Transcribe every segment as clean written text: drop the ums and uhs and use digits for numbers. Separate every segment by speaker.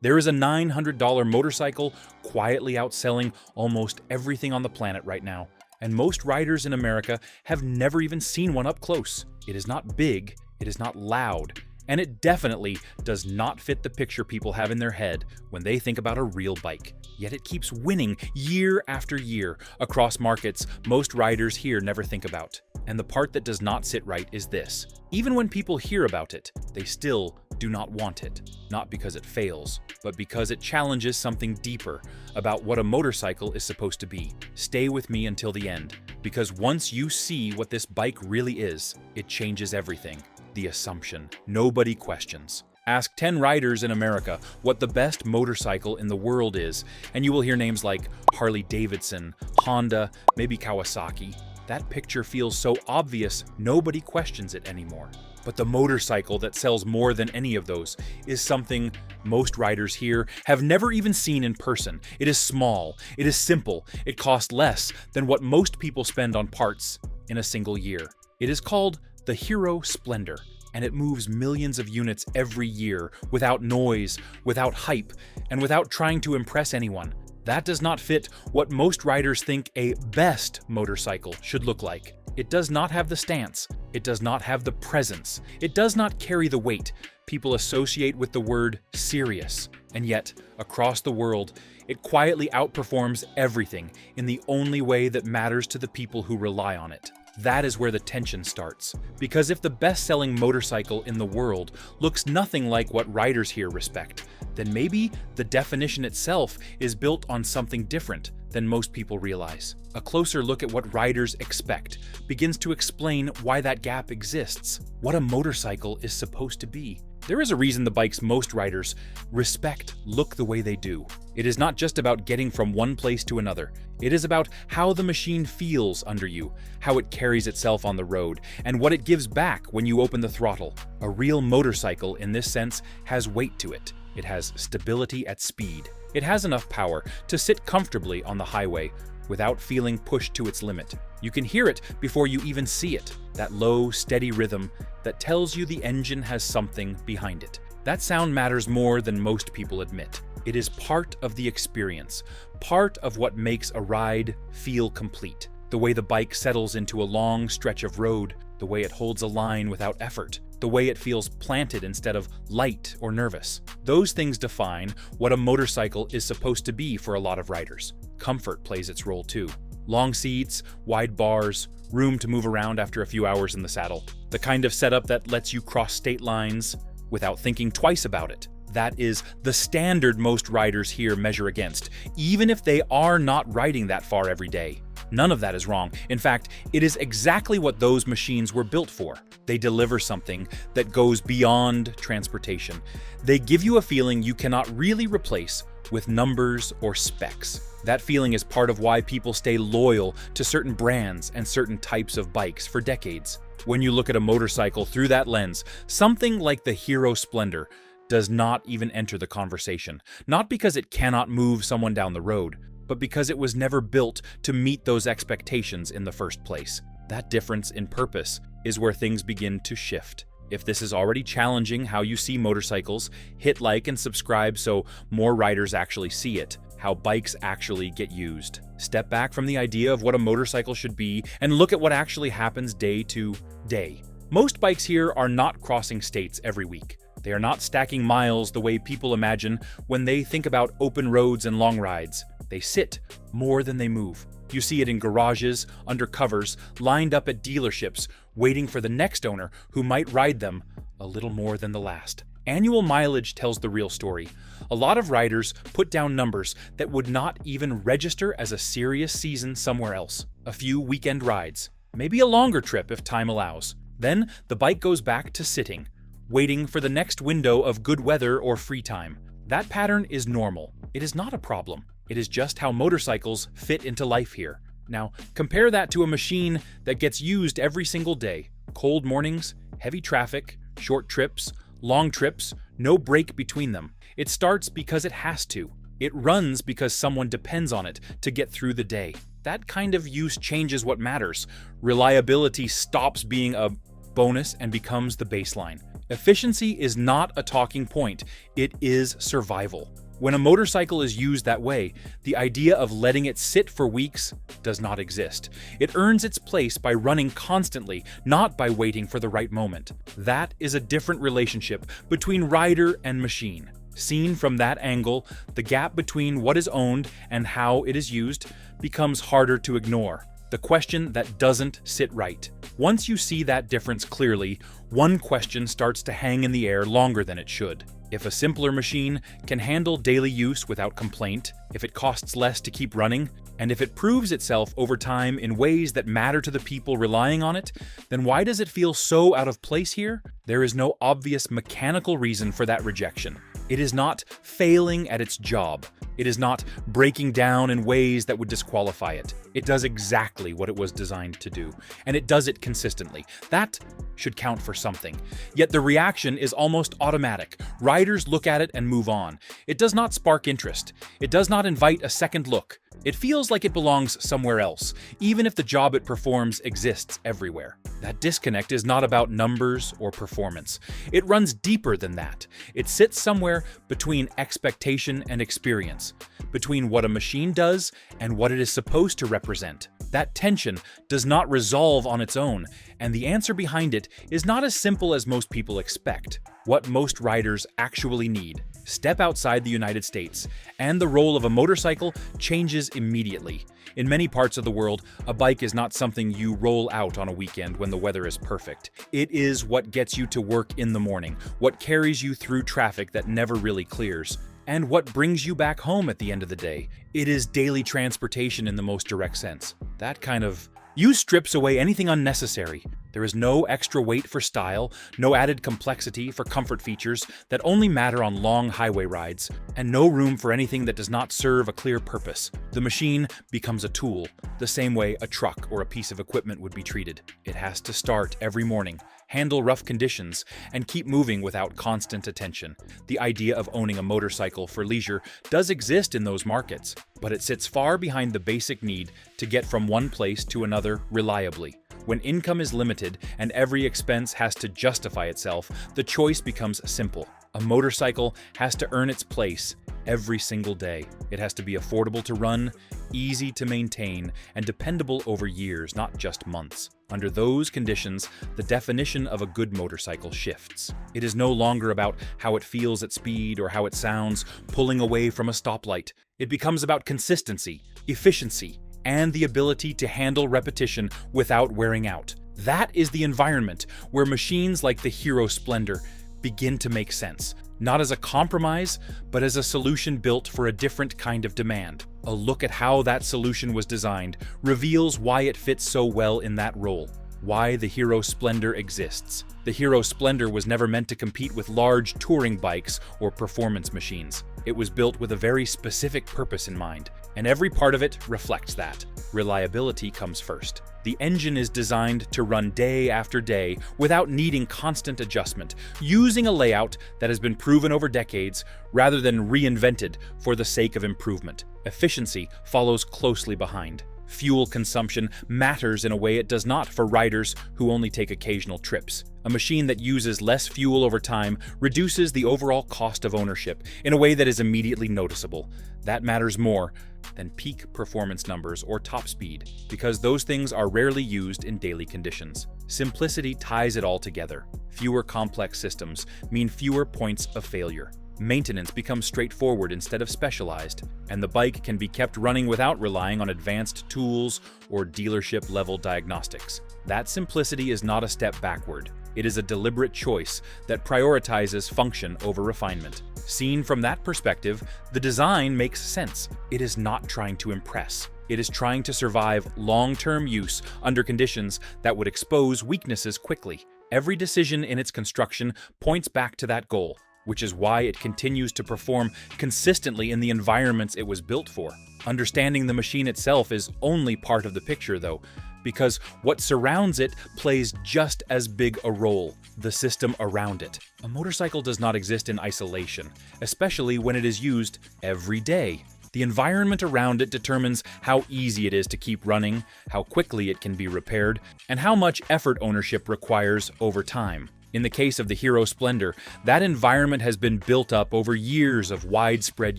Speaker 1: There is a $900 motorcycle quietly outselling almost everything on the planet right now, and most riders in America have never even seen one up close. It is not big, it is not loud, and it definitely does not fit the picture people have in their head when they think about a real bike. Yet it keeps winning year after year across markets most riders here never think about. And the part that does not sit right is this: even when people hear about it, they still do not want it. Not because it fails, but because it challenges something deeper about what a motorcycle is supposed to be. Stay with me until the end, because once you see what this bike really is, it changes everything. The assumption nobody questions. Ask 10 riders in America what the best motorcycle in the world is, and you will hear names like Harley Davidson, Honda, maybe Kawasaki. That picture feels so obvious, nobody questions it anymore. But the motorcycle that sells more than any of those is something most riders here have never even seen in person. It is small, it is simple, it costs less than what most people spend on parts in a single year. It is called the Hero Splendor, and it moves millions of units every year without noise, without hype, and without trying to impress anyone. That does not fit what most riders think a best motorcycle should look like. It does not have the stance. It does not have the presence. It does not carry the weight people associate with the word serious. And yet, across the world, it quietly outperforms everything in the only way that matters to the people who rely on it. That is where the tension starts. Because if the best-selling motorcycle in the world looks nothing like what riders here respect, then maybe the definition itself is built on something different than most people realize. A closer look at what riders expect begins to explain why that gap exists, what a motorcycle is supposed to be. There is a reason the bikes most riders respect look the way they do. It is not just about getting from one place to another. It is about how the machine feels under you, how it carries itself on the road, and what it gives back when you open the throttle. A real motorcycle, in this sense, has weight to it. It has stability at speed. It has enough power to sit comfortably on the highway without feeling pushed to its limit. You can hear it before you even see it, that low, steady rhythm that tells you the engine has something behind it. That sound matters more than most people admit. It is part of the experience, part of what makes a ride feel complete. The way the bike settles into a long stretch of road, the way it holds a line without effort, the way it feels planted instead of light or nervous. Those things define what a motorcycle is supposed to be for a lot of riders. Comfort plays its role too. Long seats, wide bars, room to move around after a few hours in the saddle. The kind of setup that lets you cross state lines without thinking twice about it. That is the standard most riders here measure against, even if they are not riding that far every day. None of that is wrong. In fact, it is exactly what those machines were built for. They deliver something that goes beyond transportation. They give you a feeling you cannot really replace with numbers or specs. That feeling is part of why people stay loyal to certain brands and certain types of bikes for decades. When you look at a motorcycle through that lens, something like the Hero Splendor does not even enter the conversation. Not because it cannot move someone down the road, but because it was never built to meet those expectations in the first place. That difference in purpose is where things begin to shift. If this is already challenging how you see motorcycles, hit like and subscribe so more riders actually see it, how bikes actually get used. Step back from the idea of what a motorcycle should be and look at what actually happens day to day. Most bikes here are not crossing states every week. They are not stacking miles the way people imagine when they think about open roads and long rides. They sit more than they move. You see it in garages, under covers, lined up at dealerships, waiting for the next owner who might ride them a little more than the last. Annual mileage tells the real story. A lot of riders put down numbers that would not even register as a serious season somewhere else. A few weekend rides, maybe a longer trip if time allows. Then the bike goes back to sitting, waiting for the next window of good weather or free time. That pattern is normal. It is not a problem. It is just how motorcycles fit into life here. Now, compare that to a machine that gets used every single day. Cold mornings, heavy traffic, short trips, long trips, no break between them. It starts because it has to. It runs because someone depends on it to get through the day. That kind of use changes what matters. Reliability stops being a bonus, and becomes the baseline. Efficiency is not a talking point, it is survival. When a motorcycle is used that way, the idea of letting it sit for weeks does not exist. It earns its place by running constantly, not by waiting for the right moment. That is a different relationship between rider and machine. Seen from that angle, the gap between what is owned and how it is used becomes harder to ignore. The question that doesn't sit right. Once you see that difference clearly, one question starts to hang in the air longer than it should. If a simpler machine can handle daily use without complaint, if it costs less to keep running, and if it proves itself over time in ways that matter to the people relying on it, then why does it feel so out of place here? There is no obvious mechanical reason for that rejection. It is not failing at its job. It is not breaking down in ways that would disqualify it. It does exactly what it was designed to do, and it does it consistently. That should count for something. Yet the reaction is almost automatic. Riders look at it and move on. It does not spark interest. It does not invite a second look. It feels like it belongs somewhere else, even if the job it performs exists everywhere. That disconnect is not about numbers or performance. It runs deeper than that. It sits somewhere between expectation and experience, between what a machine does and what it is supposed to represent. That tension does not resolve on its own, and the answer behind it is not as simple as most people expect. What most riders actually need. Step outside the United States, and the role of a motorcycle changes immediately. In many parts of the world, a bike is not something you roll out on a weekend when the weather is perfect. It is what gets you to work in the morning, what carries you through traffic that never really clears, and what brings you back home at the end of the day. It is daily transportation in the most direct sense. That kind of use strips away anything unnecessary. There is no extra weight for style, no added complexity for comfort features that only matter on long highway rides, and no room for anything that does not serve a clear purpose. The machine becomes a tool, the same way a truck or a piece of equipment would be treated. It has to start every morning, handle rough conditions, and keep moving without constant attention. The idea of owning a motorcycle for leisure does exist in those markets, but it sits far behind the basic need to get from one place to another reliably. When income is limited and every expense has to justify itself, the choice becomes simple. A motorcycle has to earn its place every single day. It has to be affordable to run, easy to maintain, and dependable over years, not just months. Under those conditions, the definition of a good motorcycle shifts. It is no longer about how it feels at speed or how it sounds pulling away from a stoplight. It becomes about consistency, efficiency, and the ability to handle repetition without wearing out. That is the environment where machines like the Hero Splendor begin to make sense, not as a compromise, but as a solution built for a different kind of demand. A look at how that solution was designed reveals why it fits so well in that role, why the Hero Splendor exists. The Hero Splendor was never meant to compete with large touring bikes or performance machines. It was built with a very specific purpose in mind, and every part of it reflects that. Reliability comes first. The engine is designed to run day after day without needing constant adjustment, using a layout that has been proven over decades rather than reinvented for the sake of improvement. Efficiency follows closely behind. Fuel consumption matters in a way it does not for riders who only take occasional trips. A machine that uses less fuel over time reduces the overall cost of ownership in a way that is immediately noticeable. That matters more than peak performance numbers or top speed, because those things are rarely used in daily conditions. Simplicity ties it all together. Fewer complex systems mean fewer points of failure. Maintenance becomes straightforward instead of specialized, and the bike can be kept running without relying on advanced tools or dealership-level diagnostics. That simplicity is not a step backward. It is a deliberate choice that prioritizes function over refinement. Seen from that perspective, the design makes sense. It is not trying to impress. It is trying to survive long-term use under conditions that would expose weaknesses quickly. Every decision in its construction points back to that goal, which is why it continues to perform consistently in the environments it was built for. Understanding the machine itself is only part of the picture, though, because what surrounds it plays just as big a role: the system around it. A motorcycle does not exist in isolation, especially when it is used every day. The environment around it determines how easy it is to keep running, how quickly it can be repaired, and how much effort ownership requires over time. In the case of the Hero Splendor, that environment has been built up over years of widespread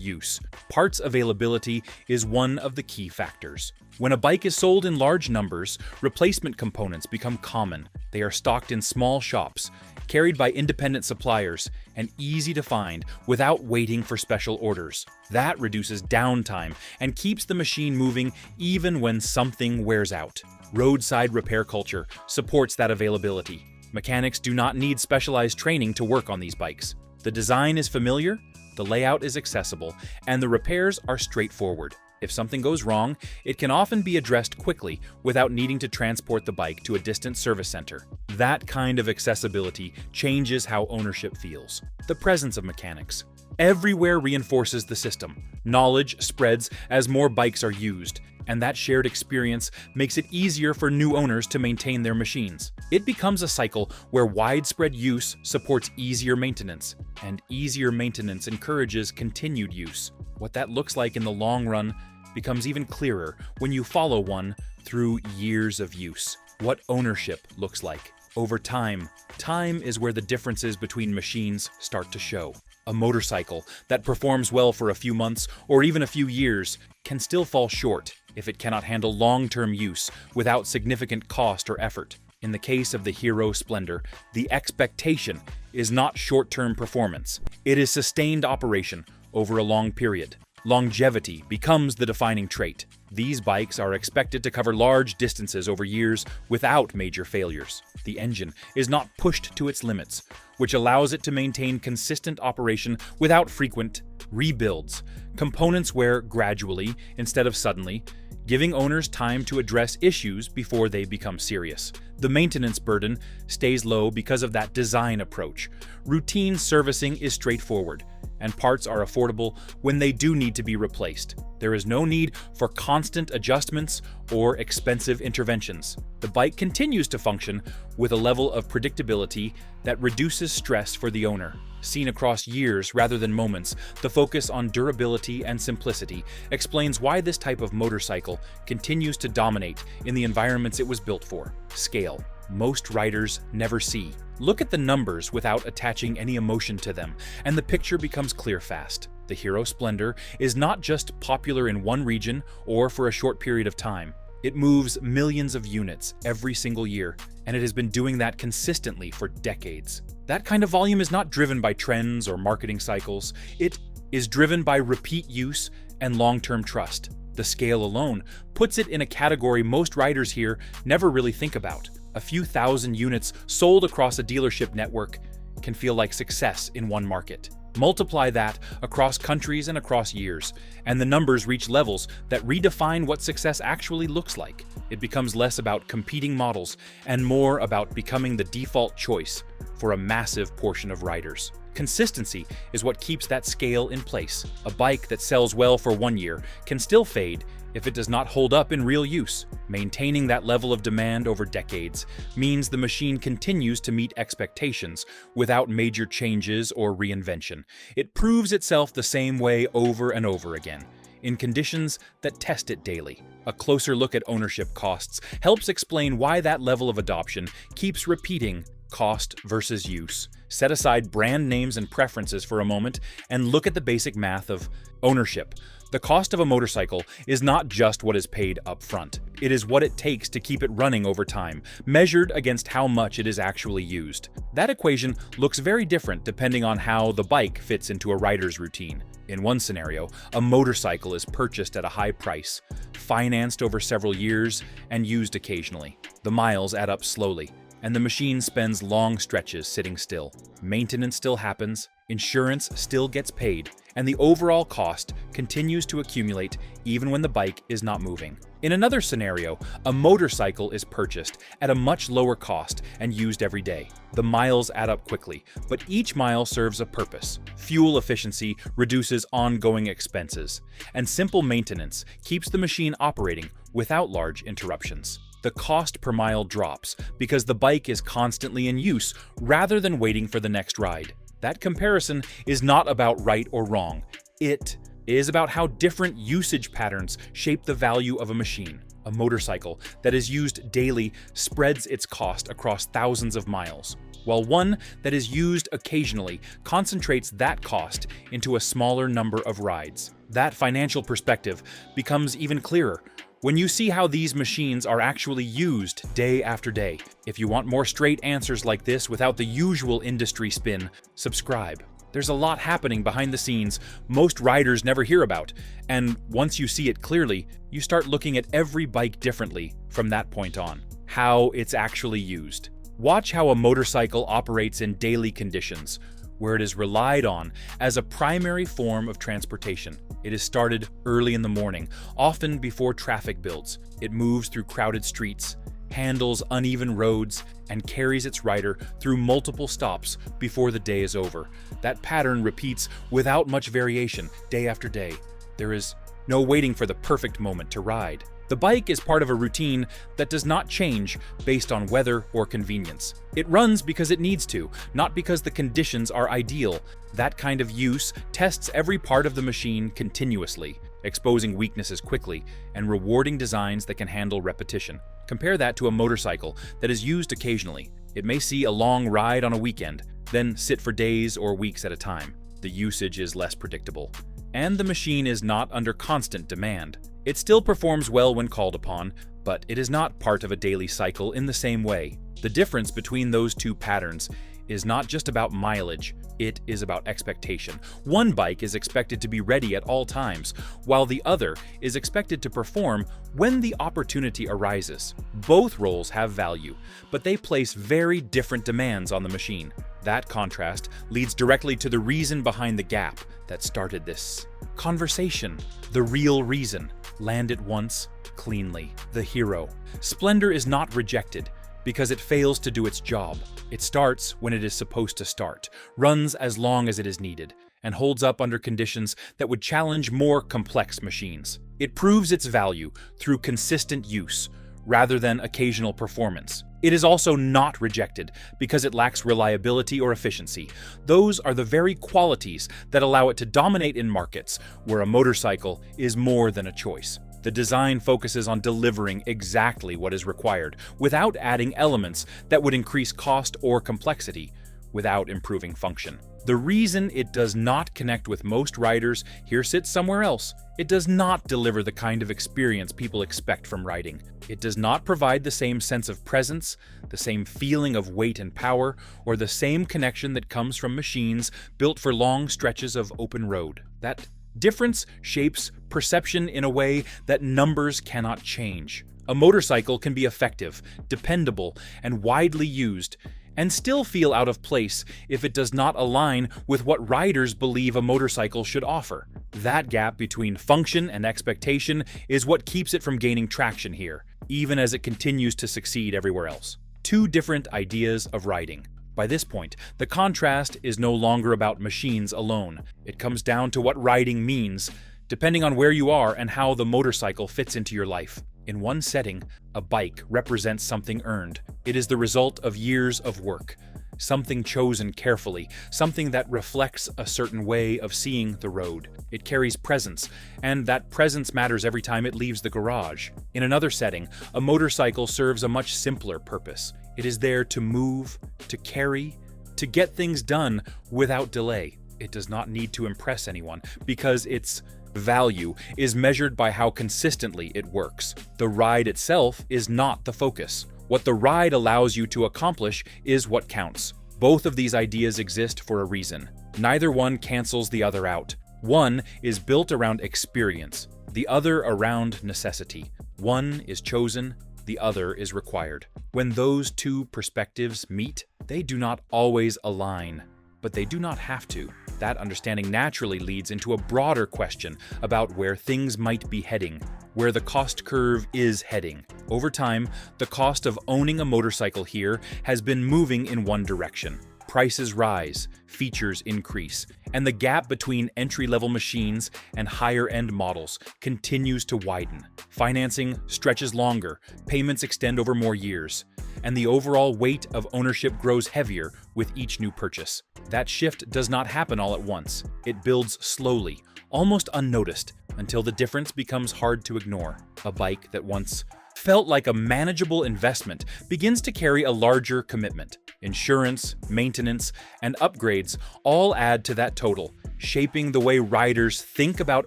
Speaker 1: use. Parts availability is one of the key factors. When a bike is sold in large numbers, replacement components become common. They are stocked in small shops, carried by independent suppliers, and easy to find without waiting for special orders. That reduces downtime and keeps the machine moving even when something wears out. Roadside repair culture supports that availability. Mechanics do not need specialized training to work on these bikes. The design is familiar, the layout is accessible, and the repairs are straightforward. If something goes wrong, it can often be addressed quickly without needing to transport the bike to a distant service center. That kind of accessibility changes how ownership feels. The presence of mechanics everywhere reinforces the system. Knowledge spreads as more bikes are used, and that shared experience makes it easier for new owners to maintain their machines. It becomes a cycle where widespread use supports easier maintenance, and easier maintenance encourages continued use. What that looks like in the long run becomes even clearer when you follow one through years of use. What ownership looks like. Over time, time is where the differences between machines start to show. A motorcycle that performs well for a few months or even a few years can still fall short if it cannot handle long-term use without significant cost or effort. In the case of the Hero Splendor, the expectation is not short-term performance. It is sustained operation over a long period. Longevity becomes the defining trait. These bikes are expected to cover large distances over years without major failures. The engine is not pushed to its limits, which allows it to maintain consistent operation without frequent rebuilds. Components wear gradually instead of suddenly, giving owners time to address issues before they become serious. The maintenance burden stays low because of that design approach. Routine servicing is straightforward, and parts are affordable when they do need to be replaced. There is no need for constant adjustments or expensive interventions. The bike continues to function with a level of predictability that reduces stress for the owner. Seen across years rather than moments, the focus on durability and simplicity explains why this type of motorcycle continues to dominate in the environments it was built for. Scale. Most riders never see. Look at the numbers without attaching any emotion to them, and the picture becomes clear fast. The Hero Splendor is not just popular in one region or for a short period of time. It moves millions of units every single year, and it has been doing that consistently for decades. That kind of volume is not driven by trends or marketing cycles. It is driven by repeat use and long-term trust. The scale alone puts it in a category most riders here never really think about. A few thousand units sold across a dealership network can feel like success in one market. Multiply that across countries and across years, and the numbers reach levels that redefine what success actually looks like. It becomes less about competing models and more about becoming the default choice for a massive portion of riders. Consistency is what keeps that scale in place. A bike that sells well for 1 year can still fade if it does not hold up in real use. Maintaining that level of demand over decades means the machine continues to meet expectations without major changes or reinvention. It proves itself the same way over and over again, in conditions that test it daily. A closer look at ownership costs helps explain why that level of adoption keeps repeating. Cost versus use. Set aside brand names and preferences for a moment and look at the basic math of ownership. The cost of a motorcycle is not just what is paid up front. It is what it takes to keep it running over time, measured against how much it is actually used. That equation looks very different depending on how the bike fits into a rider's routine. In one scenario, a motorcycle is purchased at a high price, financed over several years, and used occasionally. The miles add up slowly, and the machine spends long stretches sitting still. Maintenance still happens, insurance still gets paid, and the overall cost continues to accumulate even when the bike is not moving. In another scenario, a motorcycle is purchased at a much lower cost and used every day. The miles add up quickly, but each mile serves a purpose. Fuel efficiency reduces ongoing expenses, and simple maintenance keeps the machine operating without large interruptions. The cost per mile drops because the bike is constantly in use rather than waiting for the next ride. That comparison is not about right or wrong. It is about how different usage patterns shape the value of a machine. A motorcycle that is used daily spreads its cost across thousands of miles, while one that is used occasionally concentrates that cost into a smaller number of rides. That financial perspective becomes even clearer when you see how these machines are actually used day after day. If you want more straight answers like this without the usual industry spin, subscribe. There's a lot happening behind the scenes most riders never hear about, and once you see it clearly, you start looking at every bike differently from that point on. How it's actually used. Watch how a motorcycle operates in daily conditions, where it is relied on as a primary form of transportation. It is started early in the morning, often before traffic builds. It moves through crowded streets, handles uneven roads, and carries its rider through multiple stops before the day is over. That pattern repeats without much variation, day after day. There is no waiting for the perfect moment to ride. The bike is part of a routine that does not change based on weather or convenience. It runs because it needs to, not because the conditions are ideal. That kind of use tests every part of the machine continuously, exposing weaknesses quickly and rewarding designs that can handle repetition. Compare that to a motorcycle that is used occasionally. It may see a long ride on a weekend, then sit for days or weeks at a time. The usage is less predictable, and the machine is not under constant demand. It still performs well when called upon, but it is not part of a daily cycle in the same way. The difference between those two patterns is not just about mileage, it is about expectation. One bike is expected to be ready at all times, while the other is expected to perform when the opportunity arises. Both roles have value, but they place very different demands on the machine. That contrast leads directly to the reason behind the gap that started this conversation. The real reason. Land it once, cleanly. The hero. Splendor is not rejected because it fails to do its job. It starts when it is supposed to start, runs as long as it is needed, and holds up under conditions that would challenge more complex machines. It proves its value through consistent use, rather than occasional performance. It is also not rejected because it lacks reliability or efficiency. Those are the very qualities that allow it to dominate in markets where a motorcycle is more than a choice. The design focuses on delivering exactly what is required, without adding elements that would increase cost or complexity, without improving function. The reason it does not connect with most riders here sits somewhere else. It does not deliver the kind of experience people expect from riding. It does not provide the same sense of presence, the same feeling of weight and power, or the same connection that comes from machines built for long stretches of open road. That difference shapes perception in a way that numbers cannot change. A motorcycle can be effective, dependable, and widely used, and still feel out of place if it does not align with what riders believe a motorcycle should offer. That gap between function and expectation is what keeps it from gaining traction here, even as it continues to succeed everywhere else. Two different ideas of riding. By this point, the contrast is no longer about machines alone. It comes down to what riding means, depending on where you are and how the motorcycle fits into your life. In one setting, a bike represents something earned. It is the result of years of work, something chosen carefully, something that reflects a certain way of seeing the road. It carries presence, and that presence matters every time it leaves the garage. In another setting, a motorcycle serves a much simpler purpose. It is there to move, to carry, to get things done without delay. It does not need to impress anyone because its value is measured by how consistently it works. The ride itself is not the focus. What the ride allows you to accomplish is what counts. Both of these ideas exist for a reason. Neither one cancels the other out. One is built around experience, the other around necessity. One is chosen, the other is required. When those two perspectives meet, they do not always align, but they do not have to. That understanding naturally leads into a broader question about where things might be heading, where the cost curve is heading. Over time, the cost of owning a motorcycle here has been moving in one direction. prices rise, features increase, and the gap between entry-level machines and higher-end models continues to widen. Financing stretches longer, payments extend over more years, and the overall weight of ownership grows heavier with each new purchase. That shift does not happen all at once. It builds slowly, almost unnoticed, until the difference becomes hard to ignore. A bike that once felt like a manageable investment begins to carry a larger commitment. Insurance, maintenance, and upgrades all add to that total, shaping the way riders think about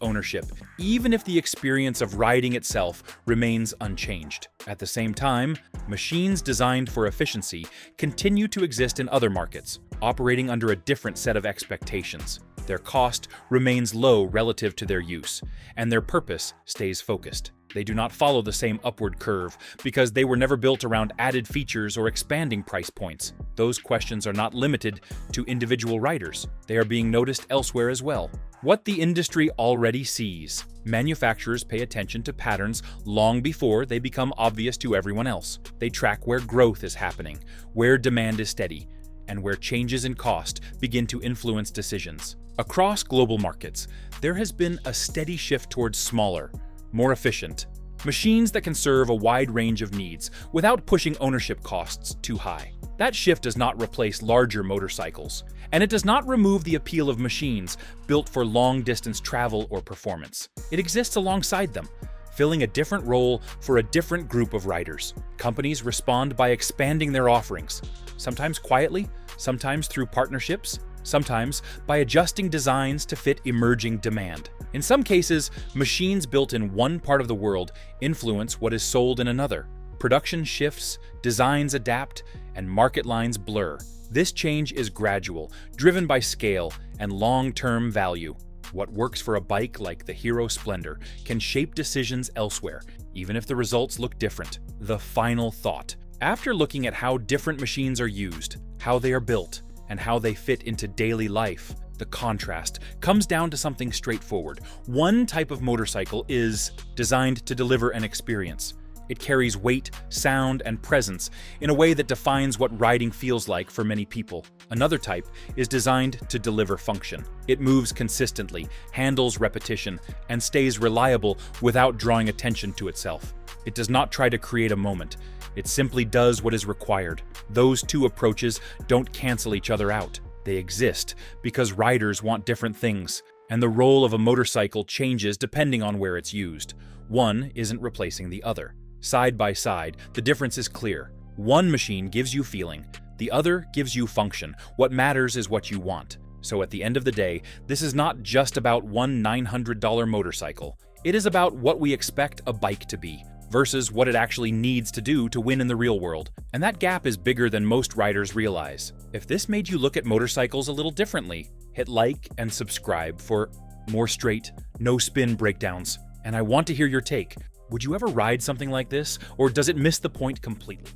Speaker 1: ownership, even if the experience of riding itself remains unchanged. At the same time, machines designed for efficiency continue to exist in other markets, operating under a different set of expectations. Their cost remains low relative to their use, and their purpose stays focused. They do not follow the same upward curve because they were never built around added features or expanding price points. Those questions are not limited to individual riders. They are being noticed elsewhere as well. What the industry already sees. Manufacturers pay attention to patterns long before they become obvious to everyone else. They track where growth is happening, where demand is steady, and where changes in cost begin to influence decisions. Across global markets, there has been a steady shift towards smaller, more efficient machines that can serve a wide range of needs without pushing ownership costs too high. That shift does not replace larger motorcycles, and it does not remove the appeal of machines built for long-distance travel or performance. It exists alongside them, filling a different role for a different group of riders. Companies respond by expanding their offerings, sometimes quietly, sometimes through partnerships, sometimes by adjusting designs to fit emerging demand. In some cases, machines built in one part of the world influence what is sold in another. Production shifts, designs adapt, and market lines blur. This change is gradual, driven by scale and long-term value. What works for a bike like the Hero Splendor can shape decisions elsewhere, even if the results look different. The final thought. After looking at how different machines are used, how they are built, and how they fit into daily life, the contrast comes down to something straightforward. One type of motorcycle is designed to deliver an experience. It carries weight, sound, and presence in a way that defines what riding feels like for many people. Another type is designed to deliver function. It moves consistently, handles repetition, and stays reliable without drawing attention to itself. It does not try to create a moment. It simply does what is required. Those two approaches don't cancel each other out. They exist because riders want different things, and the role of a motorcycle changes depending on where it's used. One isn't replacing the other. Side by side, the difference is clear. One machine gives you feeling, the other gives you function. What matters is what you want. So at the end of the day, this is not just about one $900 motorcycle. It is about what we expect a bike to be versus what it actually needs to do to win in the real world. And that gap is bigger than most riders realize. If this made you look at motorcycles a little differently, hit like and subscribe for more straight, no spin breakdowns. And I want to hear your take. Would you ever ride something like this, or does it miss the point completely?